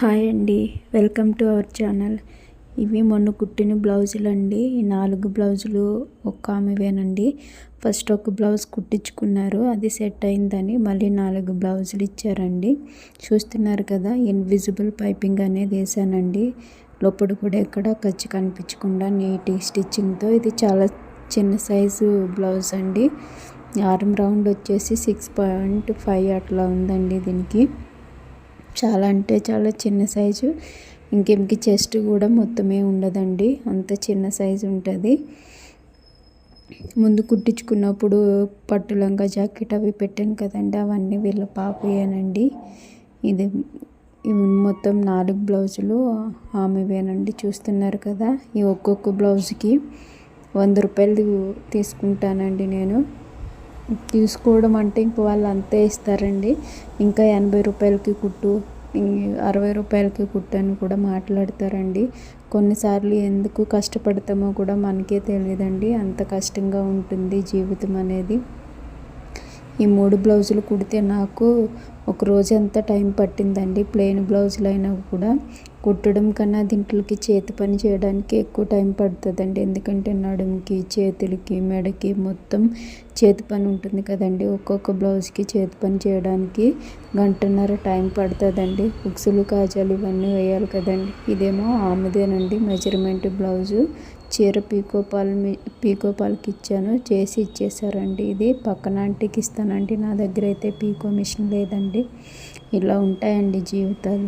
Hi అండి, welcome to our channel. ఇవి మొన్న కుట్టిన బ్లౌజులు అండి. ఈ 4 బ్లౌజులు ఒక్క ఆమెవేనండి. ఫస్ట్ ఒక బ్లౌజ్ కుట్టించుకున్నారు, అది సెట్ అయిందని మళ్ళీ 4 బ్లౌజులు ఇచ్చారండి. చూస్తున్నారు కదా, ఇన్విజిబుల్ పైపింగ్ అనేది వేసానండి. లోపల కూడా ఎక్కడ ఖర్చు కనిపించకుండా నీట్ స్టిచ్చింగ్తో. ఇది చాలా చిన్న సైజు బ్లౌజ్ అండి. ఆర్మ్ రౌండ్ వచ్చేసి 6.5 అట్లా ఉందండి. దీనికి చాలా అంటే చాలా చిన్న సైజు. ఇంకెంకి చెస్ట్ కూడా మొత్తమే ఉండదండి, అంత చిన్న సైజు ఉంటుంది. ముందు కుట్టించుకున్నప్పుడు పట్టు లంగా జాకెట్ అవి పెట్టాను కదండి, అవన్నీ వీళ్ళ పాపయేనండి. ఇది మొత్తం 4 బ్లౌజులు ఆమెవేనండి. చూస్తున్నారు కదా, ఈ ఒక్కొక్క బ్లౌజ్కి 100 రూపాయలు తీసుకుంటానండి నేను. తీసుకోవడం అంటే ఇంక వాళ్ళు అంతే ఇస్తారండి. ఇంకా 80 రూపాయలకి కుట్టు, 60 రూపాయలకి కుట్టు అని కూడా మాట్లాడతారండి. కొన్నిసార్లు ఎందుకు కష్టపడతామో కూడా మనకే తెలియదండి, అంత కష్టంగా ఉంటుంది జీవితం అనేది. ఈ 3 బ్లౌజులు కుడితే నాకు ఒక రోజంతా టైం పట్టిందండి. ప్లెయిన్ బ్లౌజులు అయినా కూడా కుట్టడం కన్నా దీంట్లోకి చేతి పని చేయడానికి ఎక్కువ టైం పడుతుందండి. ఎందుకంటే నడుముకి, చేతులకి, మెడకి మొత్తం చేతి పని ఉంటుంది కదండి. ఒక్కొక్క బ్లౌజ్కి చేతి పని చేయడానికి 1.5 టైం పడుతుందండి. హుక్స్లు, కాజాలు ఇవన్నీ వేయాలి కదండి. ఇదేమో ఆమెదేనండి మెజర్మెంట్ బ్లౌజు. చీర పీకోపాలకి ఇచ్చాను, చేసి ఇచ్చేసారండి. ఇది పక్కన ఆంటీకి ఇస్తానండి, నా దగ్గర అయితే పీకో మిషన్ లేదండి. ఇలా ఉంటాయండి జీవితాలు.